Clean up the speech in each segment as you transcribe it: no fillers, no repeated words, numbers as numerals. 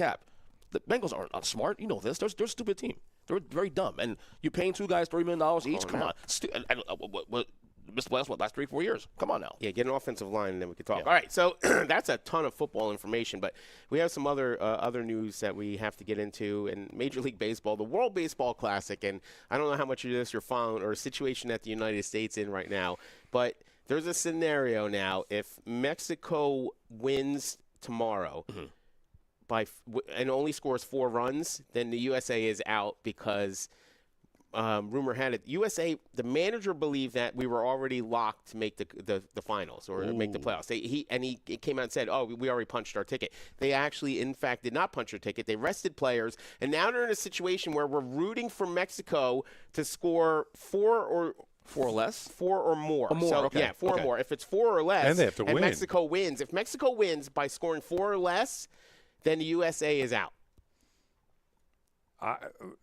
Cap. The Bengals aren't smart. You know this. They're a stupid team. They're very dumb. And you're paying two guys $30 million each. Come on. What missed the playoffs, last 3-4 years? Come on now. Yeah, get an offensive line, and then we can talk. Yeah. All right, so that's a ton of football information, but we have some other news that we have to get into. In Major League Baseball, the World Baseball Classic, and I don't know how much of this you're following or a situation that the United States in right now, but there's a scenario now. If Mexico wins tomorrow and only scores 4 runs, then the USA is out because – rumor had it, USA, the manager believed that we were already locked to make the finals or make the playoffs. He came out and said, we already punched our ticket. They actually, in fact, did not punch their ticket. They rested players, and now they're in a situation where we're rooting for Mexico to score 4 or less? 4 or more. Okay. Yeah, 4 or more. If it's 4 or less, and they have to win. Mexico wins. If Mexico wins by scoring 4 or less, then the USA is out.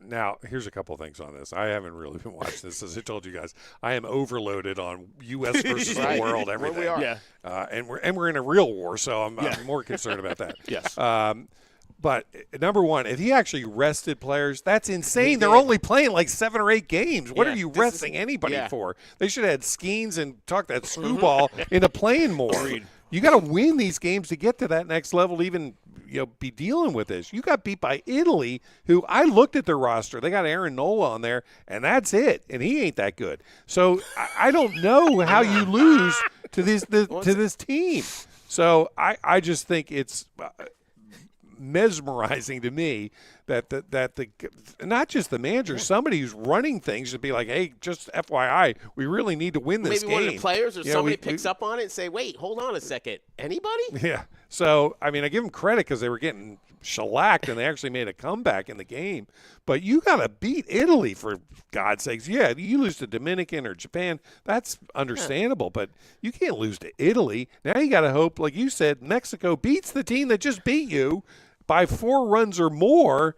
Now, here's a couple of things on this. I haven't really been watching this. As I told you guys, I am overloaded on U.S. versus the world, everything. We are. Yeah. And we're in a real war, so I'm more concerned about that. Yes. But number one, if he actually rested players, that's insane. They're only playing like 7 or 8 games. What are you resting anybody for? They should have had Skeens and tuck that screwball into playing more. Agreed. You got to win these games to get to that next level to even be dealing with this. You got beat by Italy, who I looked at their roster. They got Aaron Nola on there, and that's it. And he ain't that good. So I don't know how you lose to this team. So I just think it's mesmerizing to me that the not just the manager, somebody who's running things should be like, hey, just FYI, we really need to win this game. Maybe one of the players or somebody picks up on it and say, wait, hold on a second. Anybody? Yeah. So, I mean, I give them credit because they were getting shellacked and they actually made a comeback in the game. But you got to beat Italy, for God's sakes. Yeah, you lose to Dominican or Japan, that's understandable. But you can't lose to Italy. Now you got to hope, like you said, Mexico beats the team that just beat you by 4 runs or more.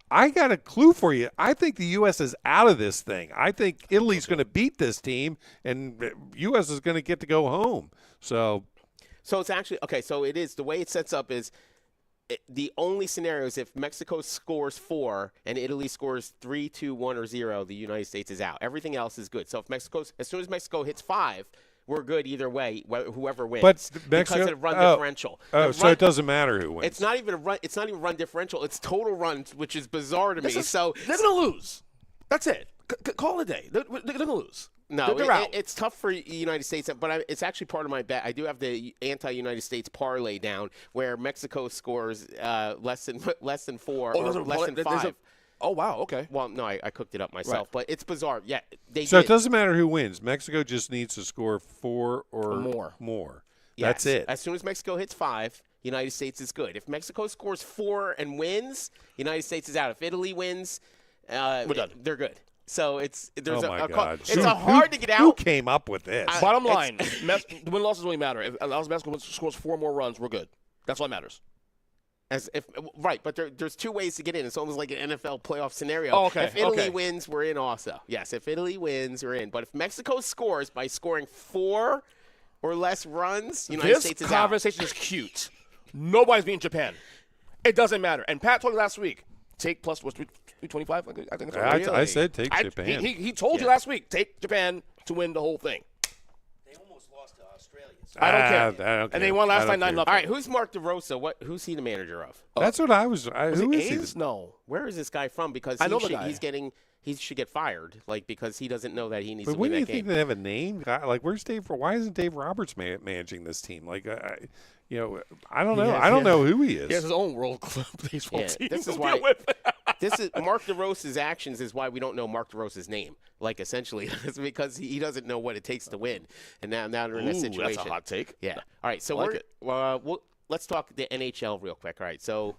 I got a clue for you. I think the U.S. is out of this thing. I think Italy's going to beat this team, and U.S. is going to get to go home. So it's actually – okay, so it is – the way it sets up is the only scenario is if Mexico scores 4 and Italy scores 3, 2, 1, or 0, the United States is out. Everything else is good. So if as soon as Mexico hits 5 – we're good either way, whoever wins. But because of the run differential. So it doesn't matter who wins. It's not even run differential. It's total runs, which is bizarre to me. So they're going to lose. That's it. Call it a day. They're going to lose. No, they're out. It's tough for the United States, but it's actually part of my bet. I do have the anti-United States parlay down where Mexico scores less than 4 or less than 5. Oh, wow, okay. Well, no, I cooked it up myself, but it's bizarre. Yeah, it doesn't matter who wins. Mexico just needs to score 4 or more. Yes. That's it. As soon as Mexico hits 5, United States is good. If Mexico scores 4 and wins, United States is out. If Italy wins, we're done. They're good. So it's God. It's hard to get out. Who came up with this? Bottom line, the win losses really matter. If Mexico scores 4 more runs, we're good. That's what matters. But there's 2 ways to get in. It's almost like an NFL playoff scenario. Oh, okay. If Italy wins, we're in also. Yes, if Italy wins, we're in. But if Mexico scores by scoring 4 or less runs, United States is out. This conversation is cute. Nobody's beating Japan. It doesn't matter. And Pat told you last week, take plus 325. I think that's I said take Japan. He told you last week, take Japan to win the whole thing. They almost lost to Australia. So. I don't care. I don't care. And they won last night 9-0. All right, who's Mark DeRosa? Who's he the manager of? That's what I was. Who is A's? he? No. Where is this guy from? Because I know the guy. He should get fired, because he doesn't know that he needs But to win wouldn't that you game. think they have a name? Like, where's Dave? Why isn't Dave Roberts managing this team? Like, I don't know. I don't know who he is. He has his own World Club baseball team. This is why. Mark DeRosa's actions is why we don't know Mark DeRosa's name. Like, essentially, it's because he doesn't know what it takes to win. And now they're in that situation. That's a hot take. Yeah. All right. So let's talk the NHL real quick. All right. So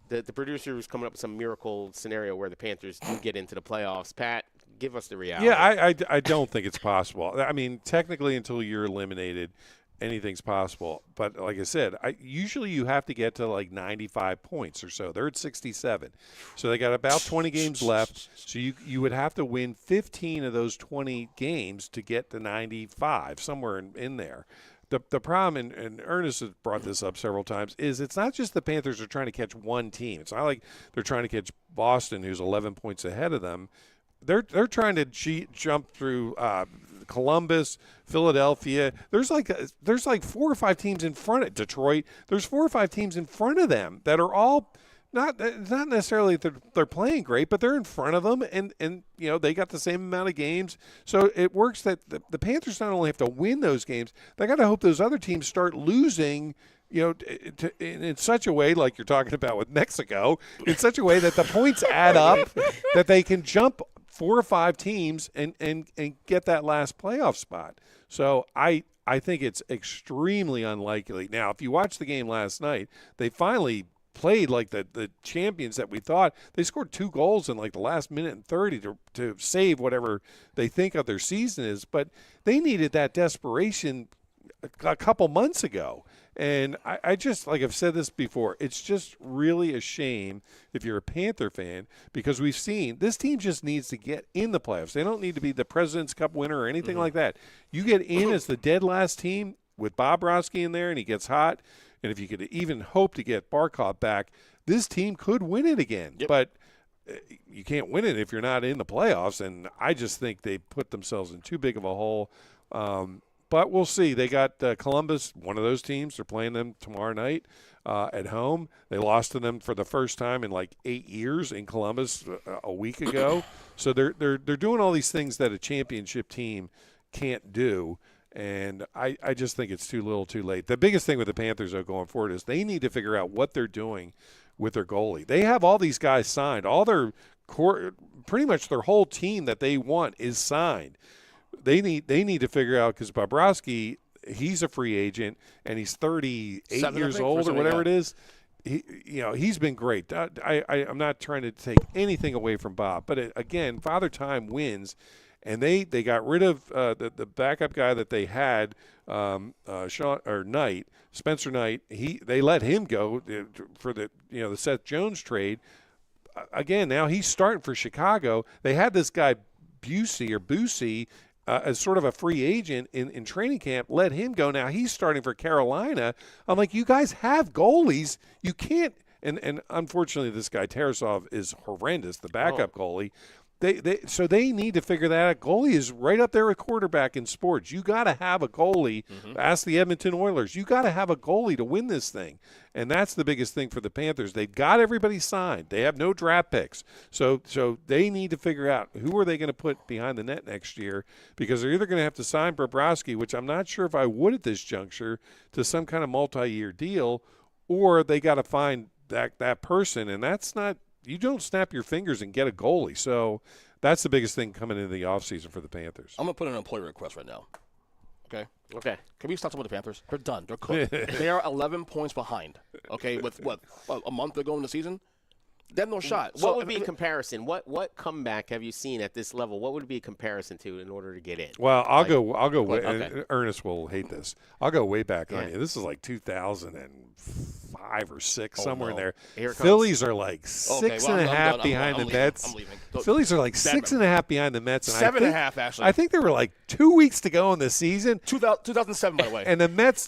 the producer was coming up with some miracle scenario where the Panthers do get into the playoffs. Pat, give us the reality. Yeah, I don't think it's possible. I mean, technically, until you're eliminated, anything's possible. But like I said, usually you have to get to like 95 points or so. They're at 67. So they got about 20 games left. So you would have to win 15 of those 20 games to get to 95, somewhere in there. the problem, and Ernest has brought this up several times, is it's not just the Panthers are trying to catch one team. It's not like they're trying to catch Boston, who's 11 points ahead of them. They're trying to jump through Columbus, Philadelphia. There's like 4 or 5 teams in front of Detroit. There's 4 or 5 teams in front of them that are all not necessarily they're playing great, but they're in front of them, and they got the same amount of games. So it works that the Panthers not only have to win those games, they got to hope those other teams start losing. In such a way, like you're talking about with Mexico, in such a way that the points add up, that they can jump 4 or 5 teams and get that last playoff spot. So I think it's extremely unlikely. Now, if you watch the game last night, they finally played like the champions that we thought. They scored 2 goals in like the last minute and 30 to save whatever they think of their season is. But they needed that desperation a couple months ago. And I just, like I've said this before, it's just really a shame if you're a Panther fan, because we've seen this team just needs to get in the playoffs. They don't need to be the President's Cup winner or anything like that. You get in as the dead last team with Bobrovsky in there and he gets hot, and if you could even hope to get Barkov back, this team could win it again. Yep. But you can't win it if you're not in the playoffs, and I just think they put themselves in too big of a hole. But we'll see. They got Columbus, one of those teams. They're playing them tomorrow night at home. They lost to them for the first time in like 8 years in Columbus a week ago. So they're doing all these things that a championship team can't do, and I just think it's too little too late. The biggest thing with the Panthers, though, going forward is they need to figure out what they're doing with their goalie. They have all these guys signed. All their pretty much their whole team that they want is signed. They need to figure out, because Bobrovsky, he's a free agent and he's 38 years old or whatever it is. He's been great. I'm not trying to take anything away from Bob, but again, Father Time wins, and they got rid of the backup guy that they had, Spencer Knight. They let him go for the Seth Jones trade. Again, now he's starting for Chicago. They had this guy Busey as sort of a free agent in training camp, let him go. Now he's starting for Carolina. I'm like, you guys have goalies. You can't – and unfortunately this guy Tarasov is horrendous, the backup goalie. So they need to figure that out. Goalie is right up there with quarterback in sports. You got to have a goalie. Mm-hmm. Ask the Edmonton Oilers. You got to have a goalie to win this thing, and that's the biggest thing for the Panthers. They've got everybody signed. They have no draft picks, so they need to figure out who are they going to put behind the net next year, because they're either going to have to sign Bobrovsky, which I'm not sure if I would at this juncture, to some kind of multi-year deal, or they got to find that person, and that's not. You don't snap your fingers and get a goalie. So that's the biggest thing coming into the offseason for the Panthers. I'm going to put in an employee request right now. Okay? Okay. Can we stop talking about the Panthers? They're done. They're cooked. They are 11 points behind. Okay? With, a month ago in the season? They have no shot. What would be a comparison? What comeback have you seen at this level? What would it be a comparison to in order to get in? Well, I'll go. Okay. Ernest will hate this. I'll go way back on you. This is like 2005 or 6, somewhere in there. Phillies are like 6.5 behind the Mets. I'm leaving. Phillies are like 6.5 behind the Mets. And 7.5, actually. I think there were like 2 weeks to go in the season. 2007, by the way. And the Mets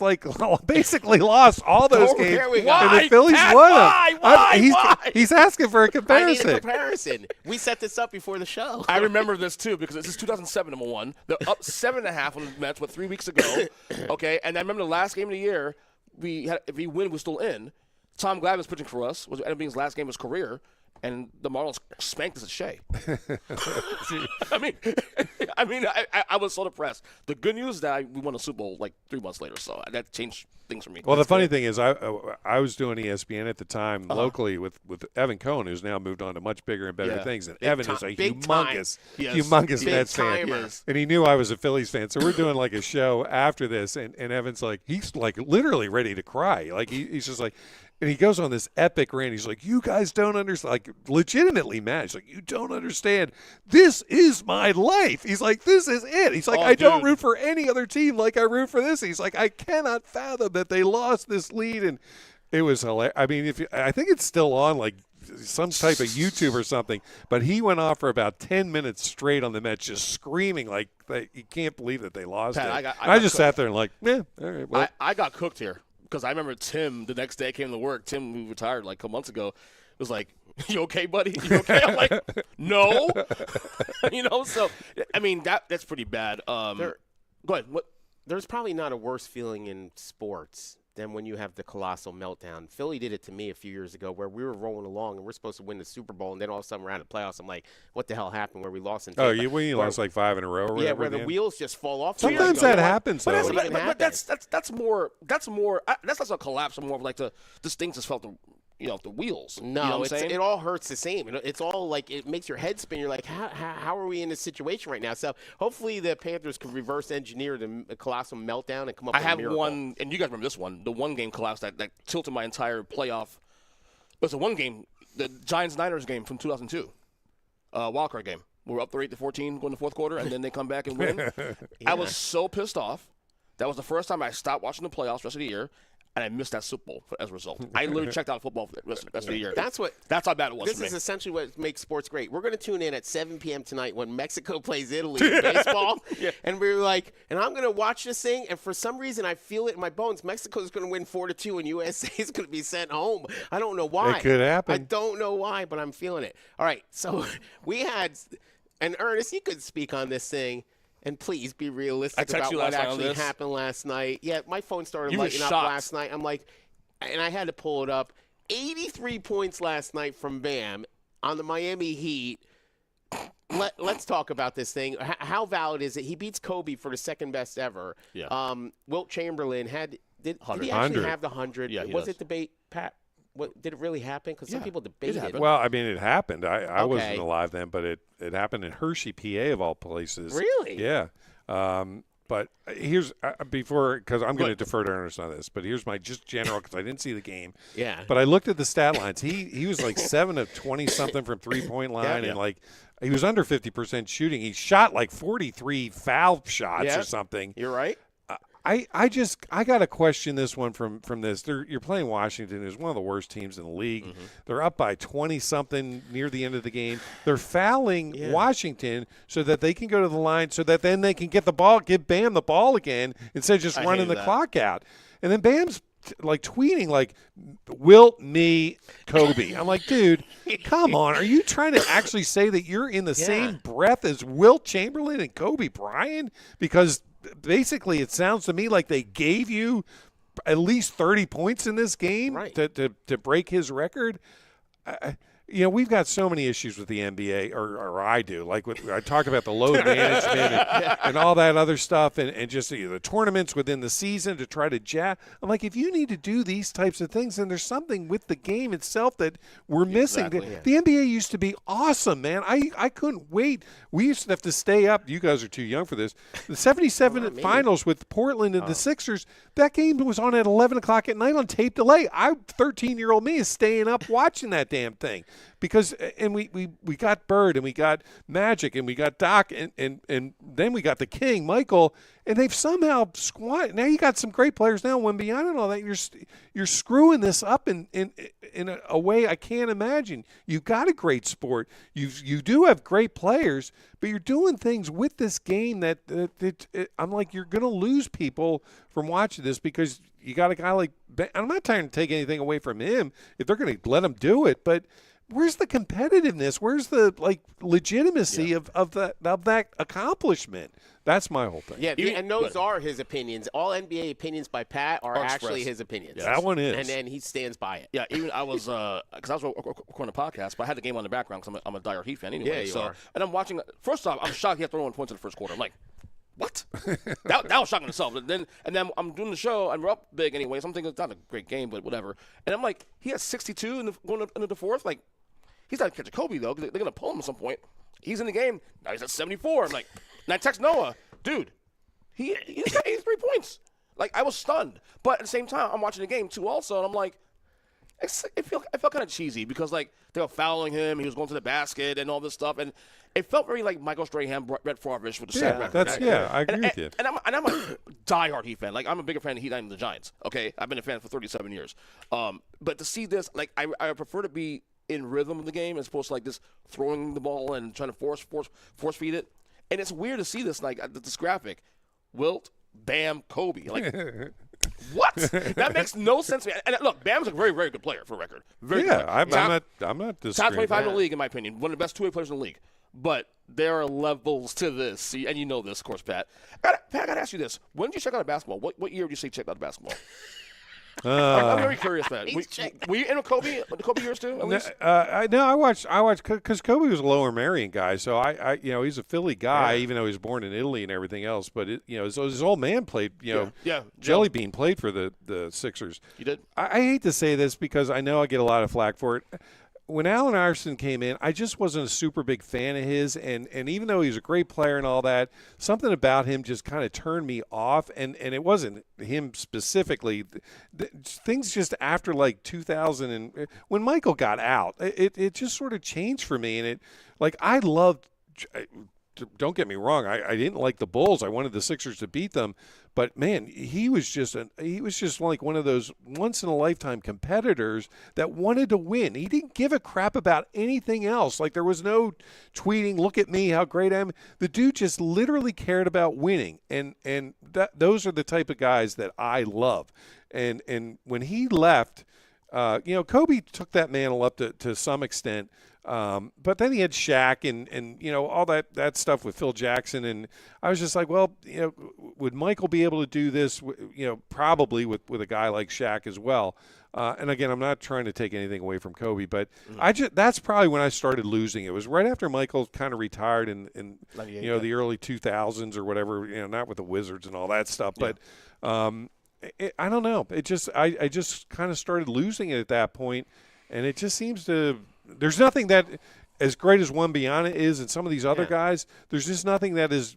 basically lost all those games. Here we go. And the Phillies won them. Why? He's asking for a comparison. I need a comparison. We set this up before the show. I remember this, too, because this is 2007, number one. They're up 7.5 on the Mets, 3 weeks ago. Okay, and I remember the last game of the year, if we win, we're still in. Tom Glavine pitching for us. Was ended up being his last game of his career. And the Marlins spanked us at Shea. I was so depressed. The good news is that we won a Super Bowl like 3 months later, so that changed things for me. Well, the funny thing is, I was doing ESPN at the time locally with Evan Cohen, who's now moved on to much bigger and better things. And Evan is a humongous Mets fan, and he knew I was a Phillies fan. So we're doing like a show after this, and Evan's like, he's like literally ready to cry. Like he's just like. And he goes on this epic rant. He's like, you guys don't understand. Like, legitimately mad. He's like, you don't understand. This is my life. He's like, this is it. He's like, I don't root for any other team like I root for this. He's like, I cannot fathom that they lost this lead. And it was hilarious. I mean, I think it's still on, like, some type of YouTube or something, but he went off for about 10 minutes straight on the Mets, just screaming like you can't believe that they lost Pat, it. I just sat there and like, all right, well. I got cooked here because I remember Tim the next day came to work. Tim, who retired like a couple months ago, was like, "You okay, buddy? You okay?" I'm like, "No." So I mean that's pretty bad. Go ahead. What? There's probably not a worse feeling in sports than when you have the colossal meltdown. Philly did it to me a few years ago where we were rolling along and we're supposed to win the Super Bowl, and then all of a sudden we're out of the playoffs. I'm like, what the hell happened where we lost in Tampa? You lost like 5 in a row or whatever. Yeah, where the wheels just fall off. Sometimes that happens, though. But that's more. That's not a collapse. More of like the things just felt the wheels. No, you know what I'm saying? It all hurts the same. It's all like it makes your head spin. You're like, how are we in this situation right now? So hopefully the Panthers can reverse engineer the colossal meltdown and come up with a miracle. One, and you guys remember this one, the one game collapse that tilted my entire playoff. It was the one game, the Giants-Niners game from 2002, wildcard game. We were up 8-14 going to the fourth quarter, and then they come back and win. Yeah. I was so pissed off. That was the first time I stopped watching the playoffs the rest of the year. And I missed that Super Bowl as a result. I literally checked out football for the rest of the year. That's how bad it was. This for me. is essentially what makes sports great. We're going to tune in at 7 p.m. tonight when Mexico plays Italy in baseball. Yeah. And we're like, and I'm going to watch this thing, and for some reason I feel it in my bones. Mexico's going to win 4-2, and USA is going to be sent home. I don't know why. It could happen. I don't know why, but I'm feeling it. All right, so we had, and Ernest, you could speak on this thing. And please be realistic about what actually happened last night. Yeah, my phone started lighting up last night. I'm like, and I had to pull it up. 83 points last night from Bam on the Miami Heat. Let's talk about this thing. How valid is it? He beats Kobe for the second best ever. Yeah. Wilt Chamberlain did he actually have the 100? Yeah, was it debate, Pat? Did it really happen? Because some people debated it. Well, I mean, it happened. I wasn't alive then, but it happened in Hershey, PA, of all places. Really? Yeah. But here's because I'm going to defer to Ernest on this, but here's my just general, because I didn't see the game. Yeah. But I looked at the stat lines. He was like 7 of 20-something from three-point line, and like he was under 50% shooting. He shot like 43 foul shots or something. You're right. I got to question this one from this. You're playing Washington, who's one of the worst teams in the league. Mm-hmm. They're up by 20-something near the end of the game. They're fouling Washington so that they can go to the line, so that then they can get the ball, give Bam the ball again instead of just running the clock out. And then Bam's like tweeting like, "Wilt me Kobe." I'm like, dude, come on. Are you trying to actually say that you're in the same breath as Wilt Chamberlain and Kobe Bryant? Because basically, it sounds to me like they gave you at least 30 points in this game to break his record. We've got so many issues with the NBA, or I do. Like I talk about the load management and all that other stuff, and just the tournaments within the season to try to jab. I'm like, if you need to do these types of things, then there's something with the game itself that we're missing. The NBA used to be awesome, man. I couldn't wait. We used to have to stay up. You guys are too young for this. The 77 finals with Portland and the Sixers, that game was on at 11 o'clock at night on tape delay. 13-year-old me is staying up watching that damn thing. Because we got Bird, and we got Magic, and we got Doc, and then we got the King, Michael, and they've somehow squat. Now you got some great players now, Wembanyama and all that. You're screwing this up in a way I can't imagine. You've got a great sport. You do have great players, but you're doing things with this game that I'm like, you're going to lose people from watching this because you got a guy like Ben. I'm not trying to take anything away from him if they're going to let him do it, but where's the competitiveness? Where's the legitimacy of that accomplishment? That's my whole thing. Yeah, and those are his opinions. All NBA opinions by Pat are actually his opinions. Yes. That one is, and then he stands by it. Yeah, even I was because I was recording a podcast, but I had the game on the background because I'm a diehard Heat fan anyway. Yeah, you are. And I'm watching. First off, I'm shocked he had 31 points in the first quarter. I'm like, what? that was shocking itself. And then I'm doing the show, and we're up big anyway. So I'm thinking it's not a great game, but whatever. And I'm like, he has 62 going into the fourth. Like, he's not catching Kobe though, because they're gonna pull him at some point. He's in the game now. He's at 74. I'm like, and I text Noah, dude, he's got 83 points. Like, I was stunned, but at the same time, I'm watching the game too also, and I'm like, it felt kind of cheesy because like they were fouling him, he was going to the basket and all this stuff, and it felt very like Michael Strahan, Brett Favre-ish with the same record. I agree with you. And I'm a diehard Heat fan. Like, I'm a bigger fan of the Heat than the Giants. Okay, I've been a fan for 37 years. But to see this, like, I prefer to be in rhythm of the game as opposed to like just throwing the ball and trying to force feed it. And it's weird to see this this graphic, Wilt, Bam, Kobe. Like, what? That makes no sense to me. And look, Bam's a very, very good player for a record. Very good player. I'm not disagreeing. Top 25 in the league, in my opinion. One of the best two-way players in the league. But there are levels to this, and you know this, of course, Pat. Pat, I got to ask you this. When did you check out basketball? What year did you say check out basketball? I'm very curious, man. Were you in with Kobe? The Kobe years too? At least? I watched because Kobe was a Lower Merion guy, so I he's a Philly guy, even though he was born in Italy and everything else. But his old man played, Jelly Bean played for the Sixers. You did? I hate to say this because I know I get a lot of flack for it. When Allen Iverson came in, I just wasn't a super big fan of his, and even though he's a great player and all that, something about him just kind of turned me off, and it wasn't him specifically. Things just after like 2000 and when Michael got out, it just sort of changed for me, and I loved. Don't get me wrong, I didn't like the Bulls. I wanted the Sixers to beat them, but man, he was just like one of those once in a lifetime competitors that wanted to win. He didn't give a crap about anything else. Like there was no tweeting, "Look at me, how great I am." The dude just literally cared about winning, and those are the type of guys that I love. And when he left, Kobe took that mantle up to some extent. But then he had Shaq and all that stuff with Phil Jackson, and I was just like, well, would Michael be able to do this? Probably with a guy like Shaq as well. And again, I'm not trying to take anything away from Kobe, but that's probably when I started losing. It was right after Michael kind of retired in the early 2000s or whatever. Not with the Wizards and all that stuff, but I don't know. It just I just kind of started losing it at that point, and it just seems to. There's nothing that, as great as Wembanyama is and some of these other guys, there's just nothing that has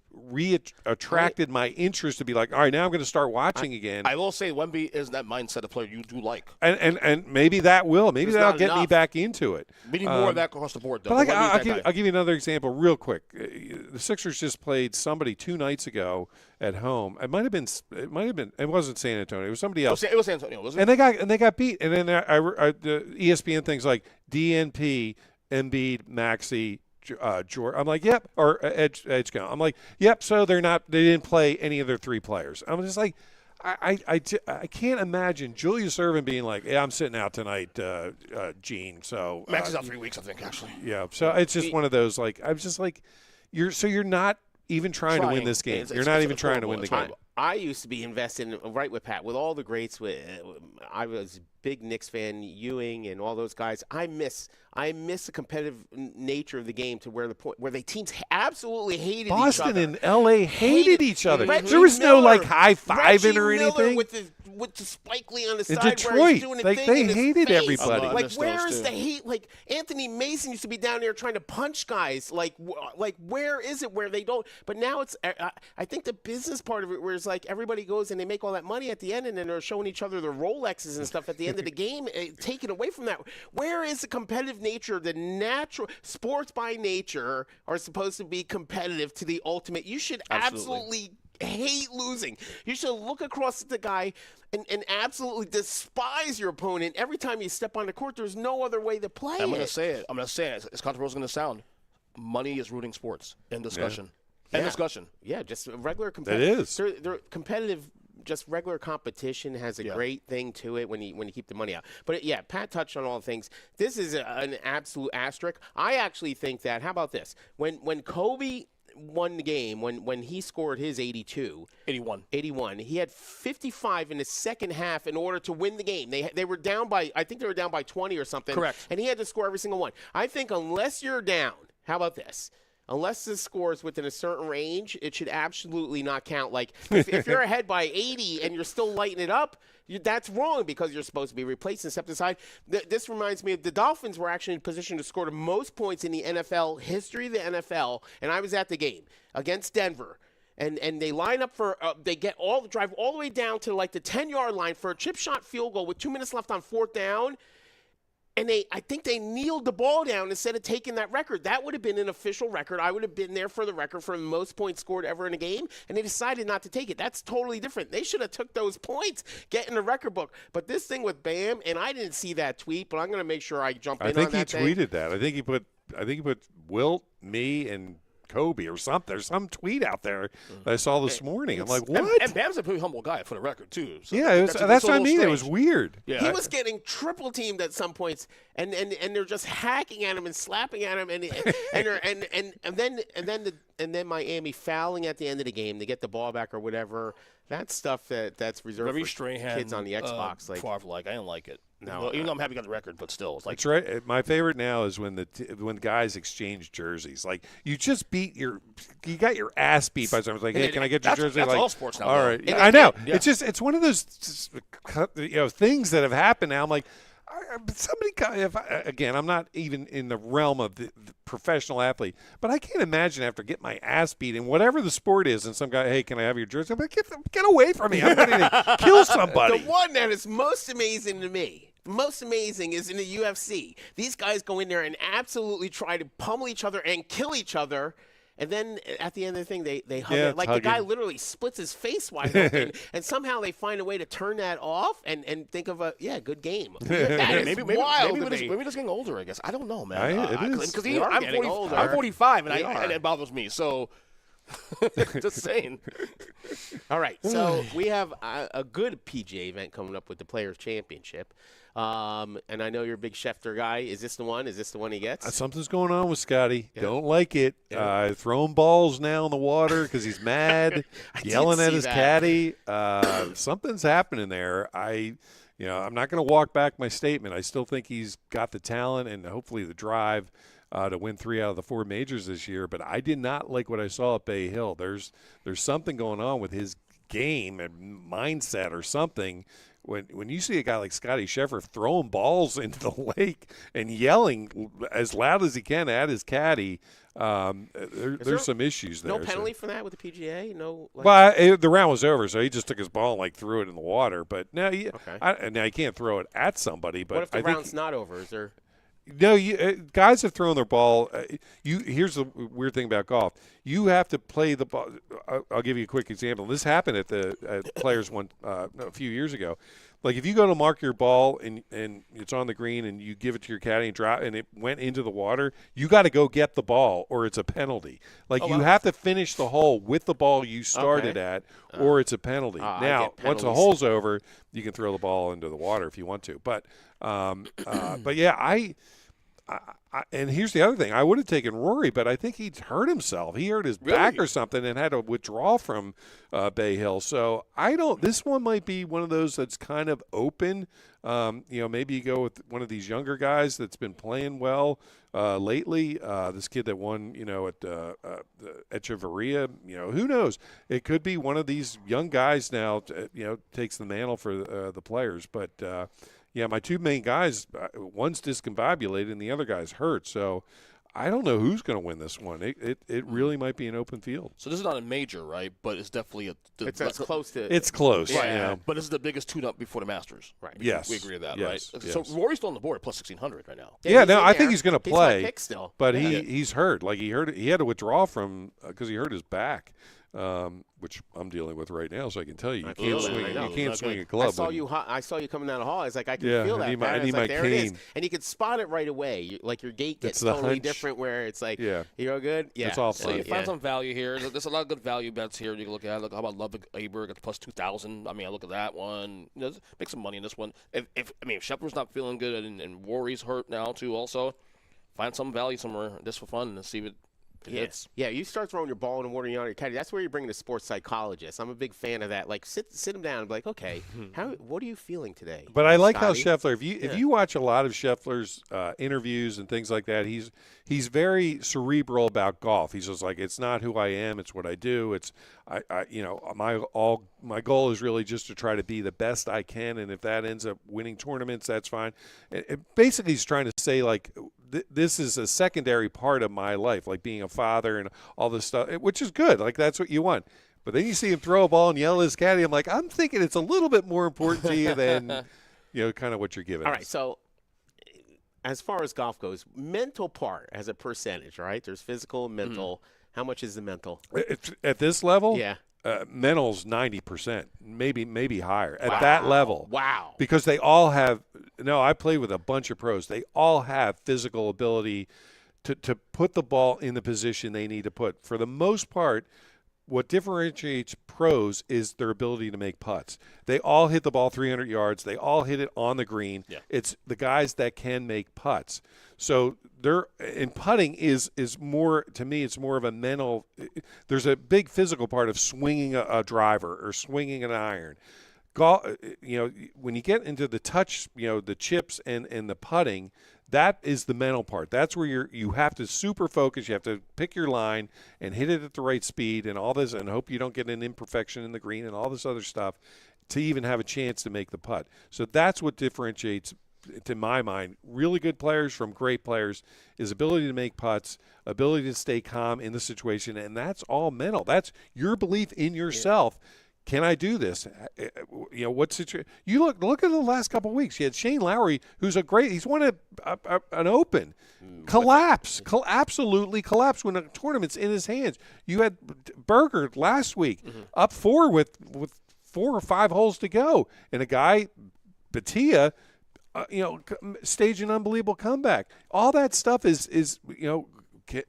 attracted my interest to be like, all right, now I'm going to start watching again. I will say Wemby is that mindset of player you do like. And maybe that will. Maybe that'll get me back into it. We need more of that across the board, though. But I'll give you another example real quick. The Sixers just played somebody 2 nights ago at home. It wasn't San Antonio. It was somebody else. It was San Antonio, wasn't it? And they got beat. And then the ESPN things like DNP, Embiid, Maxey, Jordan. I'm like, yep, or Edge count. I'm like, yep. So they didn't play any of their 3 players. I'm just like, I can't imagine Julius Erving being like, yeah, I'm sitting out tonight, Gene. So Max is out 3 weeks, I think, actually. Yeah. So it's just one of those like I'm just like, you're not even trying to win this game. You're not even trying to win the game. I used to be invested right with Pat, with all the greats. I was a big Knicks fan, Ewing and all those guys. I miss the competitive nature of the game to where the teams absolutely hated each other. Boston and L.A. hated each other. There was no like high-fiving or anything. With the Spike Lee on the in side Detroit, where he's doing a thing they in his hated face. everybody. Like, where is the hate? Like, Anthony Mason used to be down there trying to punch guys. Like where is it where they don't? But now it's, I think the business part of it, where it's like everybody goes and they make all that money at the end, and then they're showing each other their Rolexes and stuff at the end of the game, taken away from that. Where is the competitive nature? The natural sports by nature are supposed to be competitive to the ultimate. You should absolutely hate losing. You should look across at the guy and absolutely despise your opponent every time you step on the court. There's no other way to play I'm going to say it. As controversial as going to sound, money is rooting sports. End discussion. Yeah. End discussion. Yeah, just regular competitive. It is. They're competitive. Just regular competition has a great thing to it when you keep the money out. But Pat touched on all the things. This is an absolute asterisk. I actually think that. How about this? When Kobe won the game, when he scored his 81, he had 55 in the second half in order to win the game. They were down by, I think they were down by 20 or something. Correct. And he had to score every single one. I think unless you're down, how about this? Unless the score is within a certain range, it should absolutely not count. Like, if you're ahead by 80 and you're still lighting it up, that's wrong because you're supposed to be replaced and stepped aside. This reminds me of the Dolphins were actually in position to score the most points in the NFL history of the NFL, and I was at the game against Denver. And they line up for they drive all the way down to like the 10-yard line for a chip shot field goal with 2 minutes left on 4th down. And I think they kneeled the ball down instead of taking that record. That would have been an official record. I would have been there for the record for the most points scored ever in a game, and they decided not to take it. That's totally different. They should have took those points, get in the record book. But this thing with Bam, and I didn't see that tweet, but I'm going to make sure I jump in on that I think he tweeted that. I think he put Wilt, me, and Kobe or something. There's some tweet out there that I saw this morning. I'm like, what? And Bam's a pretty humble guy for the record, too. So yeah, that's what I mean. It was weird. Yeah. He was getting triple teamed at some points, and they're just hacking at him and slapping at him, and then Miami fouling at the end of the game to get the ball back or whatever. That's stuff that's reserved Very for Strahan, kids on the Xbox. I didn't like it. No, even though I'm happy I got the record, but still, it's like that's right. My favorite now is when the guys exchange jerseys. Like you just you got your ass beat by someone. It's like, hey, can I get your jersey? That's like, all sports now. all though. right, yeah, I know. Yeah. It's one of those things that have happened now. I'm like, again, I'm not even in the realm of the professional athlete, but I can't imagine after getting my ass beat in whatever the sport is, and some guy, hey, can I have your jersey? I'm like, get away from me! I'm ready to kill somebody. The one that is most amazing to me, is in the UFC. These guys go in there and absolutely try to pummel each other and kill each other. And then at the end of the thing, they hug it. Like the guy literally splits his face wide open, and somehow they find a way to turn that off and think of good game. That is wild to me. Maybe we're just getting older, I guess. I don't know, man. It is. Because older. I'm 45, and it bothers me. So just saying. All right, so we have a good PGA event coming up with the Players' Championship. And I know you're a big Schefter guy. Is this the one? Is this the one he gets? Something's going on with Scotty. Yeah. Don't like it. Yeah. Throwing balls now in the water because he's mad, yelling at his caddy. Something's happening there. I'm not going to walk back my statement. I still think he's got the talent and hopefully the drive to win 3 out of the 4 majors this year. But I did not like what I saw at Bay Hill. There's something going on with his game and mindset or something. When you see a guy like Scotty Scheffler throwing balls into the lake and yelling as loud as he can at his caddy, there's some issues there. No penalty for that with the PGA? No. The round was over, so he just took his ball and threw it in the water. But now you can't throw it at somebody. But what if the round's not over? Is there? No, guys have thrown their ball. Here's the weird thing about golf. You have to play the ball. I'll give you a quick example. This happened at Players one a few years ago. Like if you go to mark your ball and it's on the green and you give it to your caddy and drop and it went into the water, you got to go get the ball or it's a penalty. Like you have to finish the hole with the ball you started at or it's a penalty. Now, once the hole's over, you can throw the ball into the water if you want to. But yeah, and here's the other thing. I would have taken Rory, but I think he'd hurt himself. He hurt his back or something and had to withdraw from Bay Hill. So this one might be one of those that's kind of open. Maybe you go with one of these younger guys that's been playing well lately. This kid that won, at Echeverria, who knows? It could be one of these young guys now, takes the mantle for the Players. But, my 2 main guys, one's discombobulated and the other guy's hurt. So I don't know who's going to win this one. It really might be an open field. So this is not a major, right? But it's definitely it's as close to. It's close. Yeah. But this is the biggest tune-up before the Masters. Right. Yes. We agree with that, yes. right? Yes. So Rory's still on the board, plus 1,600 right now. I think he's going to play. He's my pick still. But he's hurt. Like he had to withdraw from because he hurt his back. Which I'm dealing with right now, so I can tell you can't swing. You can't swing a club. I saw you coming down the hall. I was like, I can feel that. I need my there cane. It is. And you can spot it right away. Like your gait gets totally different. Where it's like, you're good. Yeah, it's all so you find some value here. There's a lot of good value bets here you can look at. Look, how about Ludwig Aberg at plus 2,000? I mean, I look at that one. Make some money in this one. If Scheffler's not feeling good and Rory's hurt now too, also find some value somewhere just for fun and see if it. Yeah, you start throwing your ball in the water and you're on your caddy. That's where you're bringing the sports psychologist. I'm a big fan of that. Like, sit him down and be like, okay, what are you feeling today? But I like how Scheffler. If you watch a lot of Scheffler's interviews and things like that, he's very cerebral about golf. He's just like, it's not who I am, it's what I do. It's my goal is really just to try to be the best I can, and if that ends up winning tournaments, that's fine. Basically, he's trying to say like. This is a secondary part of my life, like being a father and all this stuff, which is good. Like, that's what you want. But then you see him throw a ball and yell at his caddy. I'm like, I'm thinking it's a little bit more important to you than, kind of what you're giving All us. right, so as far as golf goes, mental part as a percentage, right? There's physical and mental. How much is the mental? At this level, Yeah. Mental's 90%, maybe higher at that level. Wow. Because they all have. No, I play with a bunch of pros. They all have physical ability to put the ball in the position they need to put. For the most part, what differentiates pros is their ability to make putts. They all hit the ball 300 yards. They all hit it on the green. Yeah. It's the guys that can make putts. So putting is more, to me, it's more of a mental. There's a big physical part of swinging a driver or swinging an iron. When you get into the touch, the chips and the putting, that is the mental part. That's where you have to super focus. You have to pick your line and hit it at the right speed and all this, and hope you don't get an imperfection in the green and all this other stuff to even have a chance to make the putt. So that's what differentiates, to my mind, really good players from great players is ability to make putts, ability to stay calm in the situation, and that's all mental. That's your belief in yourself. Yeah. Can I do this? What situation? You look at the last couple of weeks. You had Shane Lowry, who's he's won an Open. Absolutely collapse when a tournament's in his hands. You had Berger last week, up 4 with 4 or 5 holes to go, and a guy, Batia, stage an unbelievable comeback. All that stuff is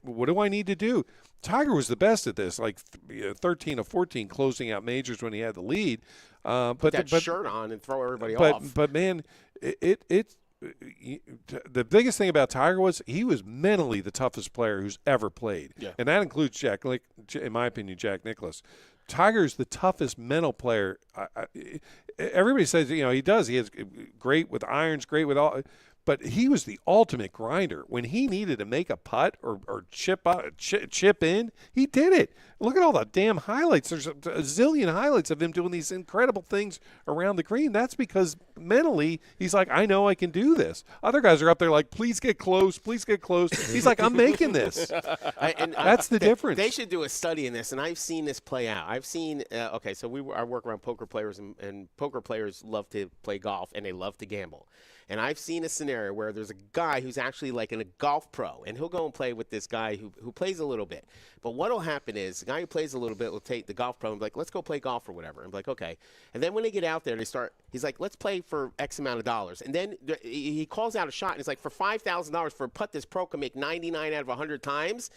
what do I need to do? Tiger was the best at this, like 13 of 14 closing out majors when he had the lead. Put that shirt on and throw everybody off. But man, the biggest thing about Tiger was he was mentally the toughest player who's ever played, and that includes in my opinion, Jack Nicklaus. Tiger's the toughest mental player. Everybody says he does. He is great with irons, great with all. But he was the ultimate grinder. When he needed to make a putt or chip in, he did it. Look at all the damn highlights. There's a zillion highlights of him doing these incredible things around the green. That's because mentally he's like, I know I can do this. Other guys are up there like, please get close, please get close. He's like, I'm making this. That's the difference. They should do a study in this, and I've seen this play out. I've seen, so I work around poker players, and poker players love to play golf, and they love to gamble. And I've seen a scenario where there's a guy who's actually like a golf pro, and he'll go and play with this guy who plays a little bit. But what will happen is the guy who plays a little bit will take the golf pro and be like, let's go play golf or whatever. And be like, okay. And then when they get out there, he's like, let's play for X amount of dollars. And then he calls out a shot, and he's like, for $5,000 for a putt this pro can make 99 out of 100 times,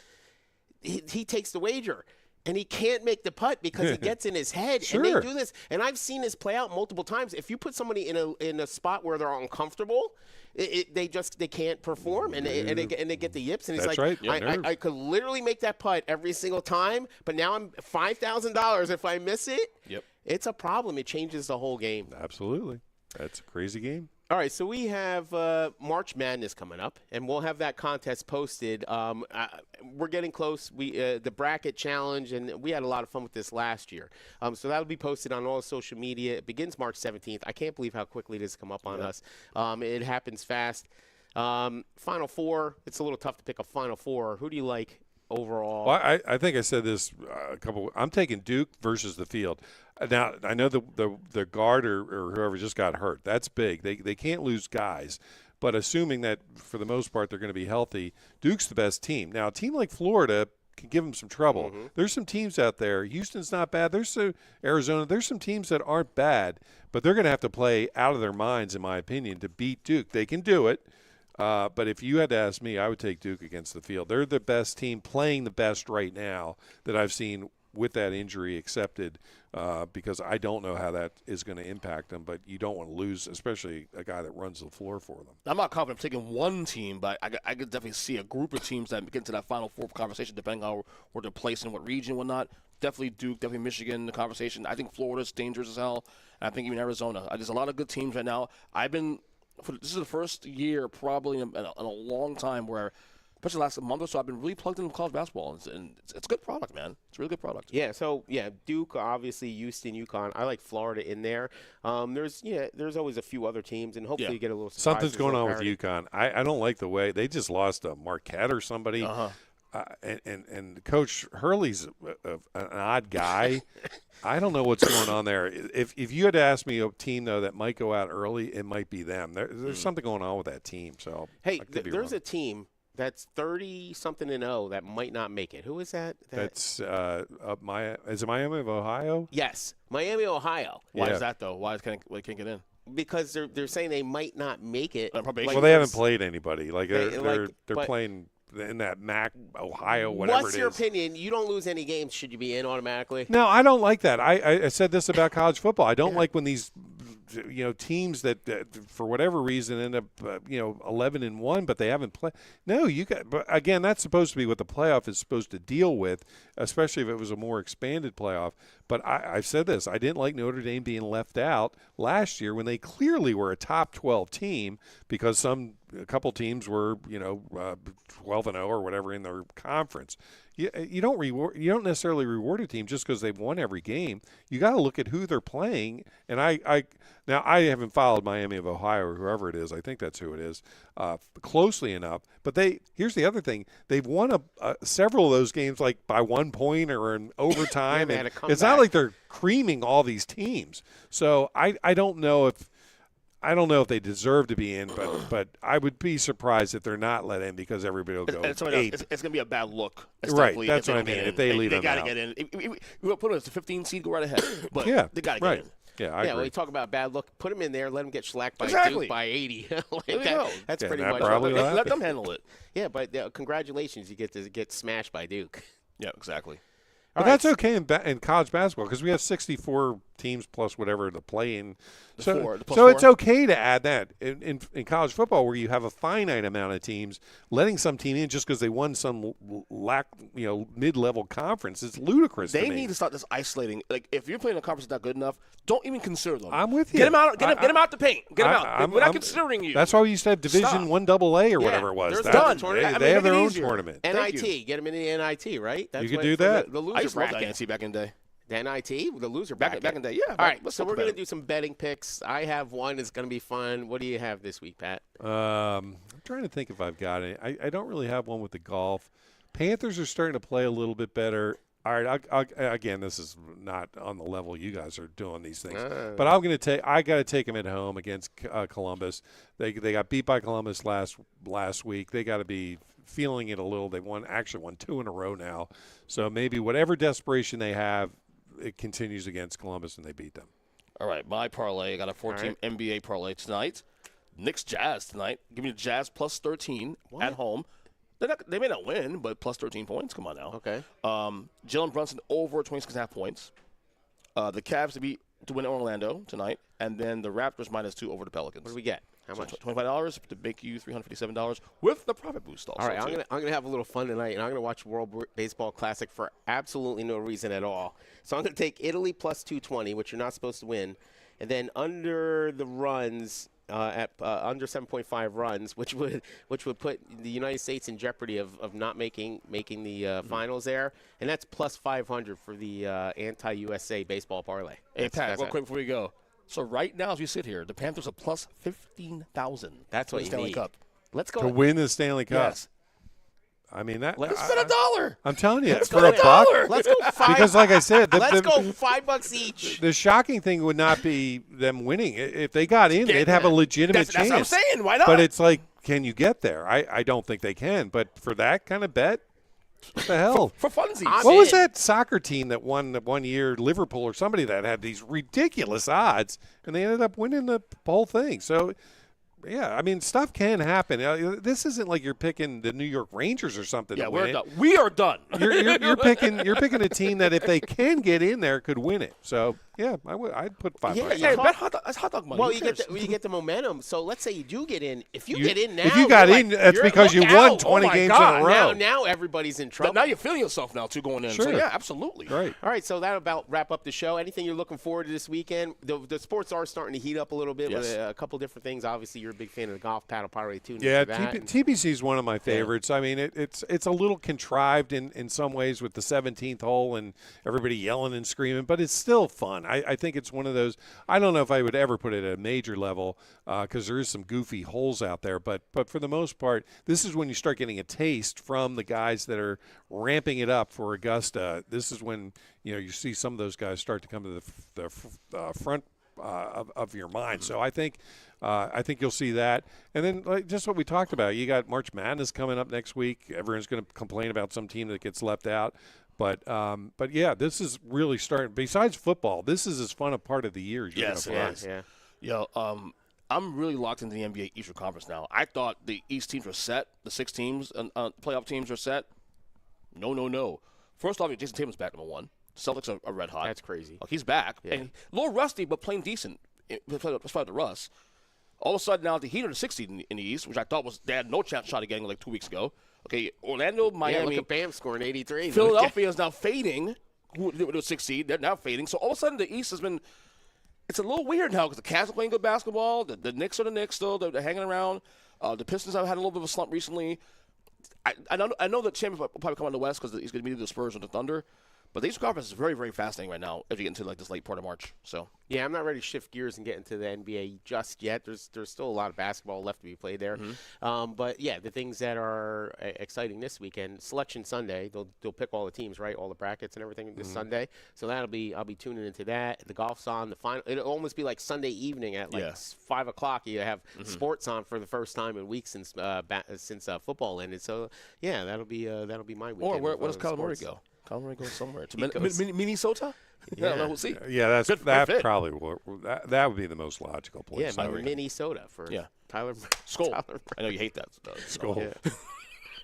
he takes the wager. And he can't make the putt because it gets in his head. Sure. And they do this. And I've seen this play out multiple times. If you put somebody in a spot where they're uncomfortable, they can't perform, and they get the yips. And he's That's like, right. I could literally make that putt every single time, but now I'm $5,000 if I miss it. Yep. It's a problem. It changes the whole game. Absolutely. That's a crazy game. All right, so we have March Madness coming up, and we'll have that contest posted. We're getting close. The bracket challenge, and we had a lot of fun with this last year. So that'll be posted on all social media. It begins March 17th. I can't believe how quickly this has come up on us. It happens fast. Final Four, it's a little tough to pick a Final Four. Who do you like overall? Well, I think I said this I'm taking Duke versus the field. Now, I know the guard or whoever just got hurt. That's big. They can't lose guys. But assuming that for the most part they're going to be healthy, Duke's the best team. Now, a team like Florida can give them some trouble. Mm-hmm. There's some teams out there. Houston's not bad. There's Arizona. There's some teams that aren't bad, but they're going to have to play out of their minds, in my opinion, to beat Duke. They can do it. But if you had to ask me, I would take Duke against the field. They're the best team playing the best right now that I've seen with that injury accepted, because I don't know how that is going to impact them. But you don't want to lose, especially a guy that runs the floor for them. I'm not confident I'm taking one team, but I could definitely see a group of teams that get into that Final Four conversation, depending on where they're placed in what region, whatnot. Definitely Duke, definitely Michigan in the conversation. I think Florida's dangerous as hell, and I think even Arizona. There's a lot of good teams right now. This is the first year probably in a long time where, especially the last month or so, I've been really plugged into college basketball, and it's a good product, man. It's a really good product. Yeah, so, Duke, obviously, Houston, UConn. I like Florida in there. There's always a few other teams, and hopefully you get a little surprise. Something's going on with UConn. I don't like the way – they just lost a Marquette or somebody. and Coach Hurley's an odd guy. I don't know what's going on there. If you had to ask me a team though that might go out early, it might be them. There's something going on with that team. So hey, there's a team that's 30-something-0 that might not make it. Who is that? That's is it Miami of Ohio? Yes, Miami, Ohio. Why is that though? Why can't get in? Because they're saying they might not make it. Probation. Well, they haven't played anybody. Like they're but playing in that MAC, Ohio, whatever it is. What's your opinion? You don't lose any games. Should you be in automatically? No, I don't like that. I said this about college football. I don't like when these teams that for whatever reason end up 11-1, but they haven't played. No, but again, that's supposed to be what the playoff is supposed to deal with, especially if it was a more expanded playoff. But I've said this. I didn't like Notre Dame being left out last year when they clearly were a top 12 team because a couple teams were 12-0 or whatever in their conference. You don't necessarily reward a team just because they've won every game. You got to look at who they're playing. And I haven't followed Miami of Ohio or whoever it is. I think that's who it is closely enough. But here's the other thing: they've won several of those games like by 1 point or in overtime. Yeah, and it's not like they're creaming all these teams. So I don't know if. I don't know if they deserve to be in, but I would be surprised if they're not let in because everybody will go it's 8. It's going to be a bad look. Right, that's what I mean. If they leave they them got to out. get in. We put them as a 15 seed, go right ahead. But Yeah, they got to right. get in. Yeah, I agree. Well, you talk about bad look. Put them in there. Let them get shellacked by Exactly. Duke by 80. There you go. That's Yeah, pretty that much. probably will Let them handle it. Yeah, but congratulations, you get to get smashed by Duke. Yeah, exactly. But that's okay in college basketball because we have 64 teams plus whatever to play in. So it's okay to add that. In college football where you have a finite amount of teams, letting some team in just because they won some mid-level conference is ludicrous They to me. need to start this isolating. Like, if you're playing a conference that's not good enough, don't even consider them. I'm with you. Get them out. Get them out the paint. Get them out. We're not considering you. That's why we used to have Division 1 AA or whatever it was. There's They have their own tournament. NIT. Get them in the NIT, right? That's you could do that. The loser I used to love bracket. NIT back in the day. The NIT, the loser Back bracket. in the day, yeah. All right, so we're going to do some betting picks. I have one. It's going to be fun. What do you have this week, Pat? I'm trying to think if I've got any. I don't really have one with the golf. Panthers are starting to play a little bit better. All right, again, this is not on the level you guys are doing these things, but I got to take them at home against Columbus. They got beat by Columbus last week. They got to be feeling it a little. They actually won 2 in a row now, so maybe whatever desperation they have, it continues against Columbus and they beat them. All right, my parlay. I got a 4-team NBA parlay tonight. Knicks Jazz tonight. Give me the Jazz plus 13 at home. They may not win, but plus 13 points. Come on now. Okay. Jalen Brunson over 26.5 points. The Cavs to win Orlando tonight, and then the Raptors -2 over the Pelicans. What do we get? How much? $25 to make you $357 with the profit boost also. All right, I'm gonna have a little fun tonight, and I'm gonna watch World Baseball Classic for absolutely no reason at all. So I'm gonna take Italy plus 220, which you're not supposed to win, and then under the runs at under 7.5 runs, which would put the United States in jeopardy of not making the finals there, and that's plus 500 for the anti-USA baseball parlay. Hey Pat, real quick before we go. So right now, as we sit here, the Panthers are plus 15,000. That's what you Stanley need. Cup. Let's go To win the Stanley Cup. Yes. I mean that. Let's spend $1. I'm telling you, Let's for spend a buck. $1. Let's go $5. Because, like I said, Let's go $5 each. The shocking thing would not be them winning. If they got in, they'd have a legitimate chance. That's what I'm saying. Why not? But it's like, can you get there? I don't think they can. But for that kind of bet, what the hell? For funsies. What was that soccer team that won 1 year, Liverpool or somebody that had these ridiculous odds, and they ended up winning the whole thing? So, yeah, I mean, stuff can happen. This isn't like you're picking the New York Rangers or something. Yeah, to we're win it. done. We are done. You're picking a team that if they can get in there could win it. So yeah, I'd put $5. Yeah, bet that's hot dog money. Well, Who you cares? get the momentum. So let's say you do get in. If you get in now, if you got you're in, like, that's because you look won out. 20 Oh my games God. in a row. Now everybody's in trouble. But now you're feeling yourself now too going in. Sure. So yeah, absolutely. Right. All right, so that'll about wrap up the show. Anything you're looking forward to this weekend? The sports are starting to heat up a little bit with a couple different things. Obviously, you're a big fan of the golf, paddle, parlay too. Yeah, TBC is one of my favorites. I mean, it's a little contrived in some ways with the 17th hole and everybody yelling and screaming, but it's still fun. I think it's one of those. I don't know if I would ever put it at a major level because there is some goofy holes out there. But for the most part, this is when you start getting a taste from the guys that are ramping it up for Augusta. This is when you see some of those guys start to come to the front of your mind. So I think you'll see that. And then just what we talked about, you got March Madness coming up next week. Everyone's going to complain about some team that gets left out. But yeah, this is really starting. Besides football, this is as fun a part of the year as you're going to find. Yeah. I'm really locked into the NBA Eastern Conference now. I thought the East teams were set. The 6 teams, playoff teams are set. No. First off, Jason Tatum's back, number 1. Celtics are red hot. That's crazy. He's back. Yeah. And a little rusty, but playing decent. Despite the rust. All of a sudden now the Heat are the 6th seed in the East, which I thought they had no chance shot of getting like 2 weeks ago. Okay, Orlando, Miami. Yeah, look at Bam scoring 83. Philadelphia is now fading. Who the 6th seed? They're now fading. So all of a sudden the East has been. It's a little weird now because the Cavs are playing good basketball. The Knicks are the Knicks still. They're hanging around. The Pistons have had a little bit of a slump recently. I know that champion will probably come on the West because he's going to be the Spurs or the Thunder. But the Eastern Conference is very, very fascinating right now if you get into like this late part of March. So yeah, I'm not ready to shift gears and get into the NBA just yet. There's still a lot of basketball left to be played there. Mm-hmm. But yeah, the things that are exciting this weekend, Selection Sunday. They'll pick all the teams, right? All the brackets and everything this Sunday. So I'll be tuning into that. The golf's on. The final. It'll almost be like Sunday evening at 5 o'clock. You have sports on for the first time in weeks since football ended. So yeah, that'll be my weekend. Or where does Kyler Murray go? Kyler Murray goes somewhere. To Minnesota? Yeah. We'll see. Yeah, that probably that would be the most logical place. Yeah, Minnesota for Tyler. Skol. I know you hate that. Skol. Yeah.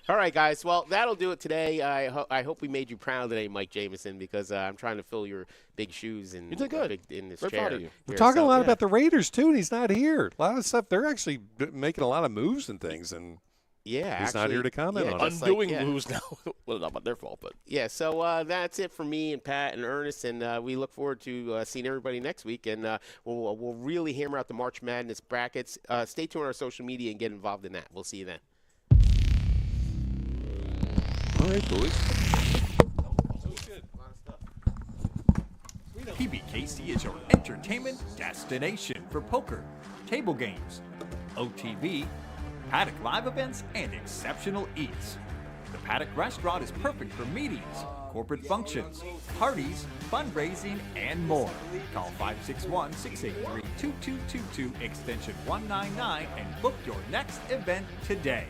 All right, guys. Well, that'll do it today. I hope we made you proud today, Mike Jameson, because I'm trying to fill your big shoes in, you did good. In this Very chair. proud of you. We're talking a lot about the Raiders, too, and he's not here. A lot of stuff. They're actually making a lot of moves and things, and he's not here to comment on it. Undoing moves now. Well, not their fault, but. Yeah, so that's it for me and Pat and Ernest, and we look forward to seeing everybody next week, and we'll really hammer out the March Madness brackets. Stay tuned on our social media and get involved in that. We'll see you then. All right, boys. PBKC is your entertainment destination for poker, table games, OTV, Paddock live events, and exceptional eats. The Paddock restaurant is perfect for meetings, corporate functions, parties, fundraising, and more. Call 561-683-2222 extension 199 and book your next event today.